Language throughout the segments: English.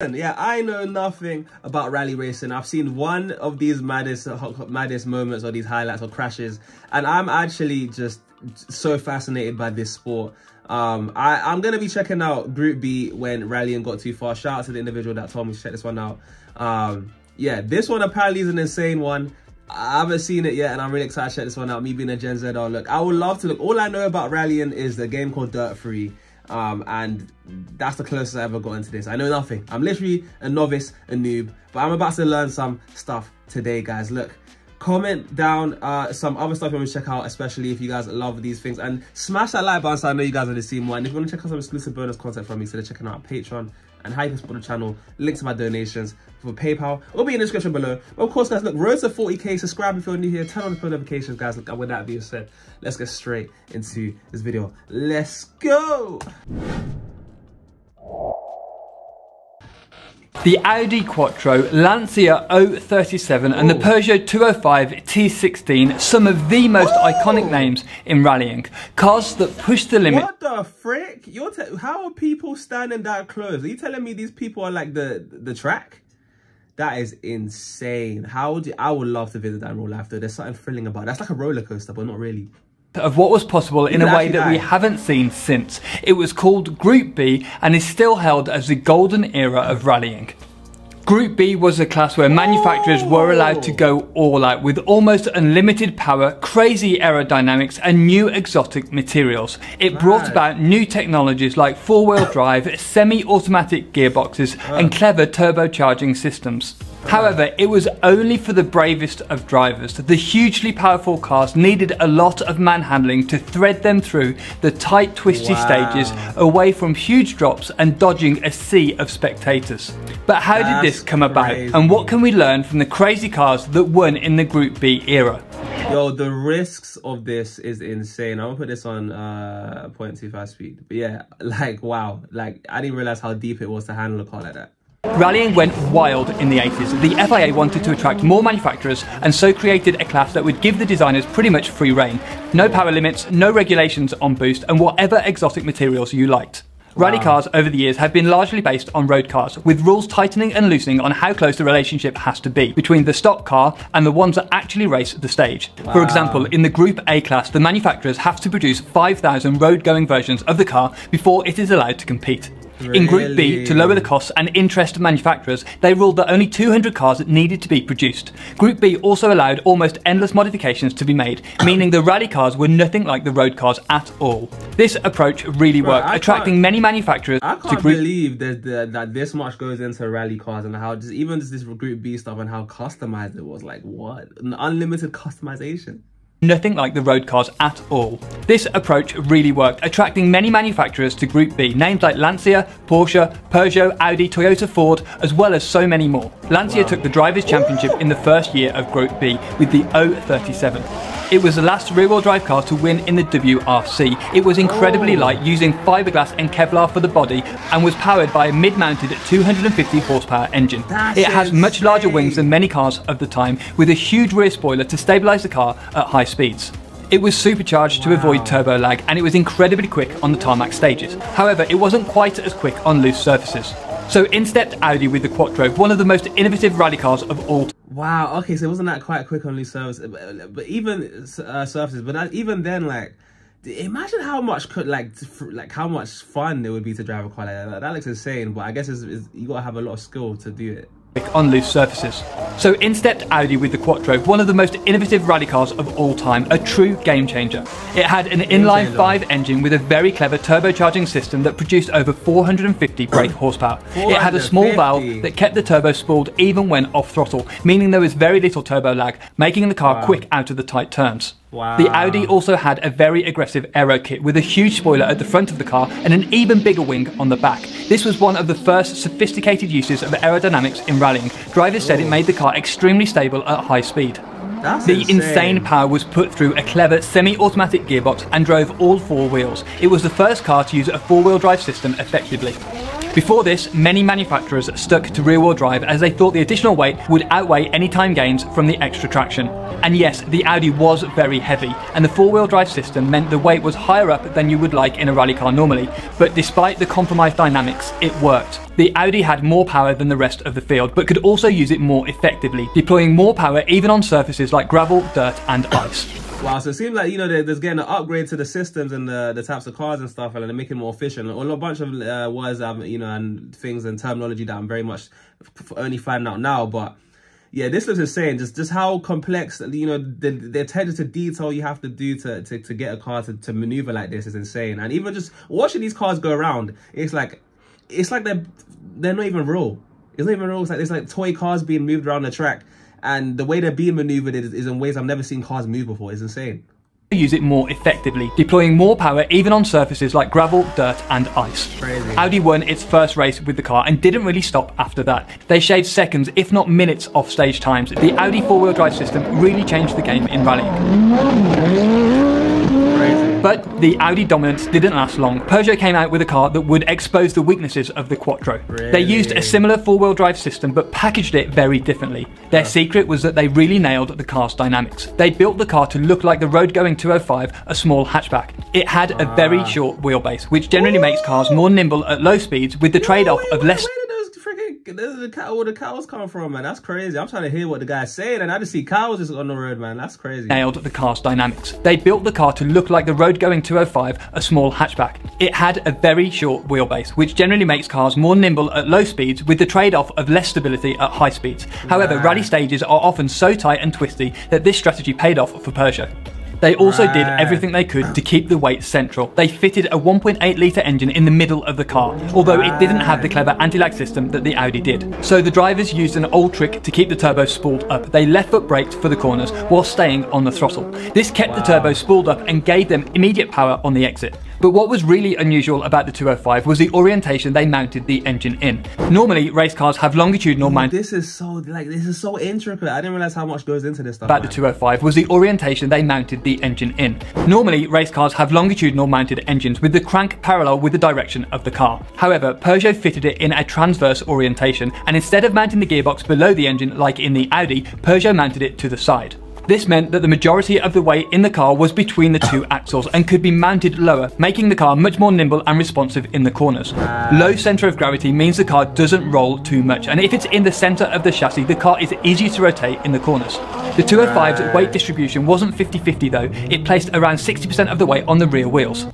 Yeah, I know nothing about rally racing. I've seen one of these maddest moments or these highlights or crashes, and I'm actually just so fascinated by this sport. I'm going to be checking out Group B when rallying got too far. Shout out to the individual that told me to check this one out. Yeah, this one apparently is an insane one. I haven't seen it yet, and I'm really excited to check this one out. Me being a Gen Z, look, I would love to look. All I know about rallying is the game called Dirt Free. And that's the closest I ever got into this. I know nothing. I'm literally a novice, a noob, but I'm about to learn some stuff today, guys. Look, comment down some other stuff you want to check out, especially if you guys love these things, and smash that like button so I know you guys are the same one. If you want to check out some exclusive bonus content from me, so they're checking out Patreon and how you can support the channel, links to my donations for PayPal will be in the description below. But of course, guys, look, road to 40k. Subscribe if you're new here, turn on the post notifications, guys. Look, and with that being said, let's get straight into this video. Let's go. The Audi Quattro, Lancia 037 and the Peugeot 205 T16, some of the most iconic names in rallying. Cars that push the limit. What the frick? How are people standing that close? Are you telling me these people are like the track? That is insane. I would love to visit that in real life though. There's something thrilling about it. That's like a roller coaster, but not really. Of what was possible in a way that we haven't seen since. It was called Group B and is still held as the golden era of rallying. Group B was a class where manufacturers were allowed to go all out with almost unlimited power, crazy aerodynamics and new exotic materials. It brought about new technologies like four-wheel drive, semi-automatic gearboxes and clever turbocharging systems. However, it was only for the bravest of drivers. The hugely powerful cars needed a lot of manhandling to thread them through the tight, twisty stages, away from huge drops and dodging a sea of spectators. But how did this come about, and what can we learn from the crazy cars that won in the Group B era? Yo, the risks of this is insane. I'm gonna put this on 0.25 speed. But yeah, like, wow. Like, I didn't realize how deep it was to handle a car like that. Rallying went wild in the 80s. The FIA wanted to attract more manufacturers and so created a class that would give the designers pretty much free rein. No power limits, no regulations on boost, and whatever exotic materials you liked. Rally cars over the years have been largely based on road cars, with rules tightening and loosening on how close the relationship has to be between the stock car and the ones that actually race the stage. For example, in the Group A class, the manufacturers have to produce 5,000 road-going versions of the car before it is allowed to compete. In Group B, to lower the costs and interest to manufacturers, they ruled that only 200 cars needed to be produced. Group B also allowed almost endless modifications to be made, meaning the rally cars were nothing like the road cars at all. This approach really worked, attracting many manufacturers to Group B. I can't believe that this much goes into rally cars, and how even this Group B stuff and how customized it was. Like, what? An unlimited customization. Nothing like the road cars at all. This approach really worked, attracting many manufacturers to Group B, names like Lancia, Porsche, Peugeot, Audi, Toyota, Ford, as well as so many more. Lancia took the Drivers' Championship in the first year of Group B with the 037. It was the last rear-wheel drive car to win in the WRC. It was incredibly light, using fiberglass and Kevlar for the body, and was powered by a mid-mounted 250 horsepower engine. It has much larger wings than many cars of the time, with a huge rear spoiler to stabilise the car at high speeds. It was supercharged to avoid turbo lag, and it was incredibly quick on the tarmac stages. However, it wasn't quite as quick on loose surfaces. So in stepped Audi with the Quattro, one of the most innovative rally cars of all time. Wow, okay, so it wasn't that quite quick on loose surfaces, but even surfaces, but even then, like, imagine how much how much fun it would be to drive a car like that. That looks insane, but I guess you gotta have a lot of skill to do it. On loose surfaces. So in stepped Audi with the Quattro, one of the most innovative rally cars of all time, a true game changer. It had an inline 5 engine with a very clever turbocharging system that produced over 450 brake horsepower. It had a small valve that kept the turbo spooled even when off throttle, meaning there was very little turbo lag, making the car quick out of the tight turns. The Audi also had a very aggressive aero kit with a huge spoiler at the front of the car and an even bigger wing on the back. This was one of the first sophisticated uses of aerodynamics in rallying. Drivers said it made the car extremely stable at high speed. The insane power was put through a clever semi-automatic gearbox and drove all 4 wheels. It was the first car to use a 4-wheel drive system effectively. Before this, many manufacturers stuck to rear-wheel drive as they thought the additional weight would outweigh any time gains from the extra traction. And yes, the Audi was very heavy, and the 4-wheel drive system meant the weight was higher up than you would like in a rally car normally, but despite the compromised dynamics, it worked. the Audi had more power than the rest of the field, but could also use it more effectively, deploying more power even on surfaces like gravel, dirt and ice. Wow, so it seems like, you know, there's getting an upgrade to the systems and the types of cars and stuff, and they're making it more efficient. A bunch of words, you know, and things and terminology that I'm very much only finding out now. But yeah, this looks insane. Just how complex, you know, the attention to detail you have to do to get a car to maneuver like this is insane. And even just watching these cars go around, it's like they're not even real. It's not even real. It's like toy cars being moved around the track. And the way they're being maneuvered is in ways I've never seen cars move before. It's insane. Use it more effectively, deploying more power even on surfaces like gravel, dirt and ice. Crazy. Audi won its first race with the car and didn't really stop after that. They shaved seconds, if not minutes, off stage times. The Audi four-wheel drive system really changed the game in rallying. But the Audi dominance didn't last long. Peugeot came out with a car that would expose the weaknesses of the Quattro. Really? They used a similar four-wheel drive system but packaged it very differently. Their secret was that they really nailed the car's dynamics. They built the car to look like the road-going 205, a small hatchback. It had a very short wheelbase, which generally makes cars more nimble at low speeds, with the trade-off of less... Where the cows come from, man? That's crazy. I'm trying to hear what the guy's saying, and I just see cows just on the road, man. That's crazy. Nailed the car's dynamics. They built the car to look like the road-going 205, a small hatchback. It had a very short wheelbase, which generally makes cars more nimble at low speeds, with the trade-off of less stability at high speeds. However, rally stages are often so tight and twisty that this strategy paid off for Peugeot. They also did everything they could to keep the weight central. They fitted a 1.8 litre engine in the middle of the car, although it didn't have the clever anti-lag system that the Audi did. So the drivers used an old trick to keep the turbo spooled up. They left foot braked for the corners while staying on the throttle. This kept the turbo spooled up and gave them immediate power on the exit. But what was really unusual about the 205 was the orientation they mounted the engine in. Normally, race cars have longitudinal mount. This is so intricate. I didn't realize how much goes into this stuff. About the 205 was the orientation they mounted the engine in. Normally, race cars have longitudinal mounted engines with the crank parallel with the direction of the car. However, Peugeot fitted it in a transverse orientation, and instead of mounting the gearbox below the engine like in the Audi, Peugeot mounted it to the side. This meant that the majority of the weight in the car was between the two axles and could be mounted lower, making the car much more nimble and responsive in the corners. Low centre of gravity means the car doesn't roll too much, and if it's in the centre of the chassis, the car is easier to rotate in the corners. The 205's weight distribution wasn't 50-50 though, it placed around 60% of the weight on the rear wheels.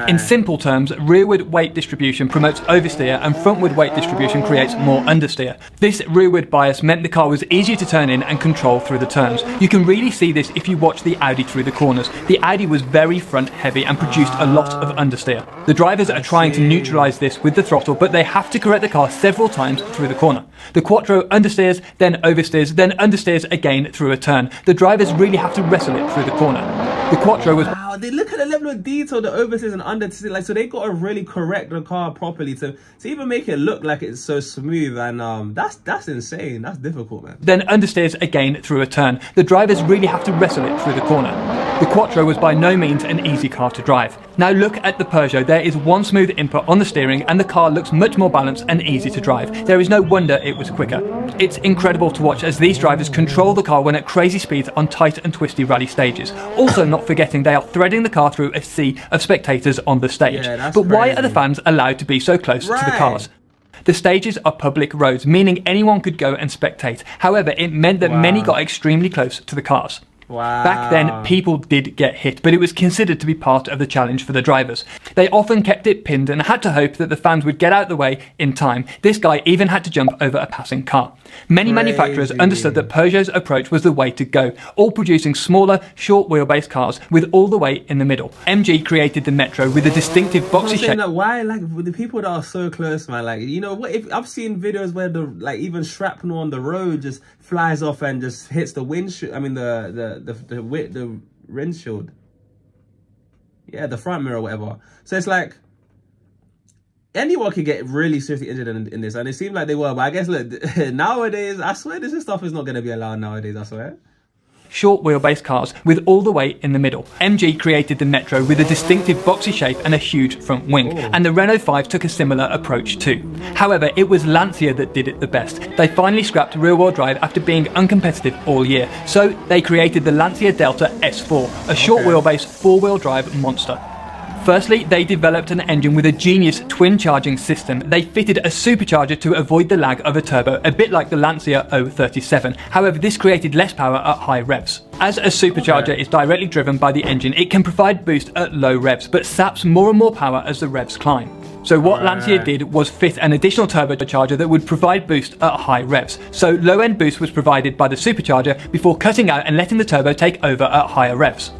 In simple terms, rearward weight distribution promotes oversteer and frontward weight distribution creates more understeer. This rearward bias meant the car was easier to turn in and control through the turns. You can really see this if you watch the Audi through the corners. The Audi was very front heavy and produced a lot of understeer. The drivers are trying to neutralise this with the throttle, but they have to correct the car several times through the corner. The Quattro understeers, then oversteers, then understeers again through a turn. The drivers really have to wrestle it through the corner. The Quattro was... Wow, they look at the level of detail, the oversteers and understeers, like, so they got to really correct the car properly to even make it look like it's so smooth, and that's insane. That's difficult, man. Then understeers again through a turn. The drivers really have to wrestle it through the corner. The Quattro was by no means an easy car to drive. Now look at the Peugeot. There is one smooth input on the steering and the car looks much more balanced and easy to drive. There is no wonder it was quicker. It's incredible to watch as these drivers control the car when at crazy speeds on tight and twisty rally stages. Also not forgetting they are threading the car through a sea of spectators on the stage. But why are the fans allowed to be so close to the cars? The stages are public roads, meaning anyone could go and spectate. However, it meant that many got extremely close to the cars. Back then, people did get hit, but it was considered to be part of the challenge for the drivers. They often kept it pinned and had to hope that the fans would get out the way in time. This guy even had to jump over a passing car. Many manufacturers understood that Peugeot's approach was the way to go, all producing smaller, short wheelbase cars with all the weight in the middle. MG created the Metro with a distinctive boxy shape. Why, like, the people that are so close, man, like, you know, what if I've seen videos where the, like, even shrapnel on the road just flies off and just hits the windshield, I mean the windshield, yeah, the front mirror or whatever. So it's like anyone could get really seriously injured in this, and it seemed like they were, but I guess, look, nowadays, I swear this stuff is not going to be allowed nowadays, I swear. Short wheelbase cars with all the weight in the middle. MG created the Metro with a distinctive boxy shape and a huge front wing, and the Renault 5 took a similar approach too. However, it was Lancia that did it the best. They finally scrapped rear-wheel drive after being uncompetitive all year, so they created the Lancia Delta S4, a short wheelbase four-wheel drive monster. Firstly, they developed an engine with a genius twin charging system. They fitted a supercharger to avoid the lag of a turbo, a bit like the Lancia 037. However, this created less power at high revs. As a supercharger is directly driven by the engine, it can provide boost at low revs, but saps more and more power as the revs climb. So what Lancia did was fit an additional turbocharger that would provide boost at high revs. So low-end boost was provided by the supercharger before cutting out and letting the turbo take over at higher revs.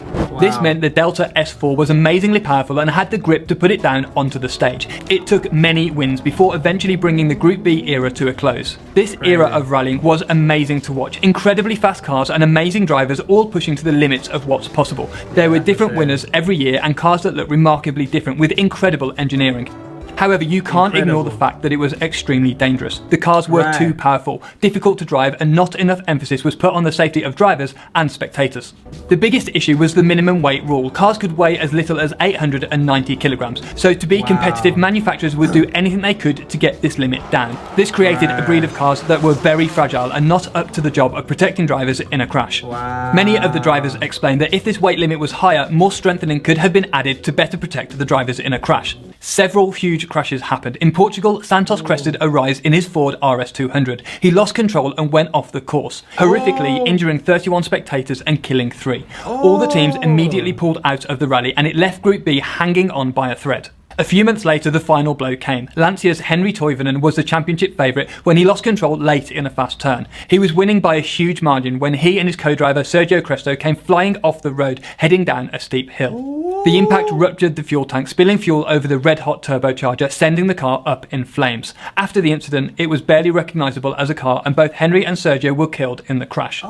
Wow. This meant the Delta S4 was amazingly powerful and had the grip to put it down onto the stage. It took many wins before eventually bringing the Group B era to a close. This era of rallying was amazing to watch. Incredibly fast cars and amazing drivers all pushing to the limits of what's possible. There were different winners every year and cars that looked remarkably different with incredible engineering. However, you can't ignore the fact that it was extremely dangerous. The cars were too powerful, difficult to drive, and not enough emphasis was put on the safety of drivers and spectators. The biggest issue was the minimum weight rule. Cars could weigh as little as 890 kilograms, so to be competitive, manufacturers would do anything they could to get this limit down. This created a breed of cars that were very fragile and not up to the job of protecting drivers in a crash. Many of the drivers explained that if this weight limit was higher, more strengthening could have been added to better protect the drivers in a crash. Several huge crashes happened. In Portugal, Santos crested a rise in his Ford RS200. He lost control and went off the course, horrifically injuring 31 spectators and killing 3. All the teams immediately pulled out of the rally and it left Group B hanging on by a thread. A few months later, the final blow came. Lancia's Henri Toivonen was the championship favourite when he lost control late in a fast turn. He was winning by a huge margin when he and his co-driver Sergio Cresto came flying off the road, heading down a steep hill. The impact ruptured the fuel tank, spilling fuel over the red-hot turbocharger, sending the car up in flames. After the incident, it was barely recognisable as a car, and both Henri and Sergio were killed in the crash.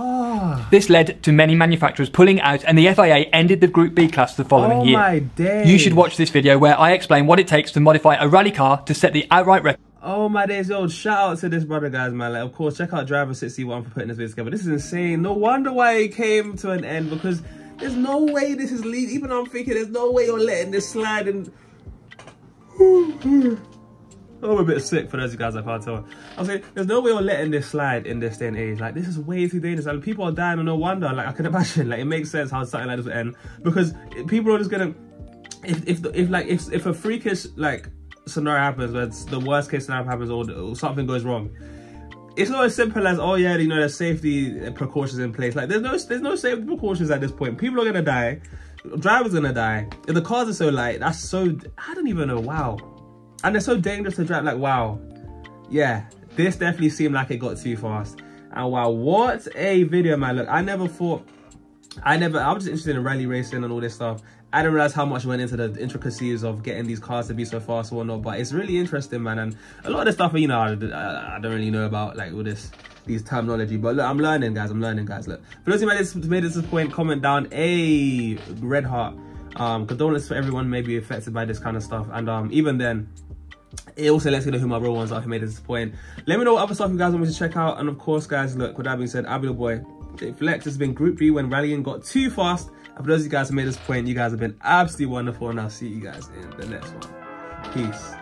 This led to many manufacturers pulling out, and the FIA ended the Group B class the following year. My days. You should watch this video where I explain what it takes to modify a rally car to set the outright record. Oh my days, yo, shout out to this brother, guys, man. Like, of course, check out Driver61 for putting this video together. This is insane. No wonder why it came to an end, because there's no way this is legal. Even I'm thinking there's no way you're letting this slide. And I'm a bit sick for those of you guys I can't tell. I'm saying there's no way you're letting this slide in this day and age. Like, this is way too dangerous. Like, people are dying and no wonder. Like, I can imagine. Like, it makes sense how something like this will end, because people are just gonna, if a freakish like scenario happens, where it's the worst case scenario happens, or something goes wrong, it's not as simple as, oh yeah, you know, there's safety precautions in place. Like, there's no safety precautions at this point. People are gonna die, drivers are gonna die. If the cars are so light, that's so, I don't even know. Wow. And they're so dangerous to drive. Like, wow, yeah, this definitely seemed like it got too fast. And wow, what a video, man. Look, I was just interested in rally racing and all this stuff. I didn't realize how much went into the intricacies of getting these cars to be so fast or whatnot, but it's really interesting, man. And a lot of the stuff, you know, I don't really know about, like, all these terminology, but look, I'm learning, guys. Look, for those who made it to this point, comment down a red heart. Condolences for everyone may be affected by this kind of stuff, and even then, it also lets me know who my real ones are who made it to this point. Let me know what other stuff you guys want me to check out, and of course, guys, look, with that being said, I'll be your boy JayFlex. Has been Group B when rallying got too fast. And for those of you guys who made this point, you guys have been absolutely wonderful, and I'll see you guys in the next one. Peace.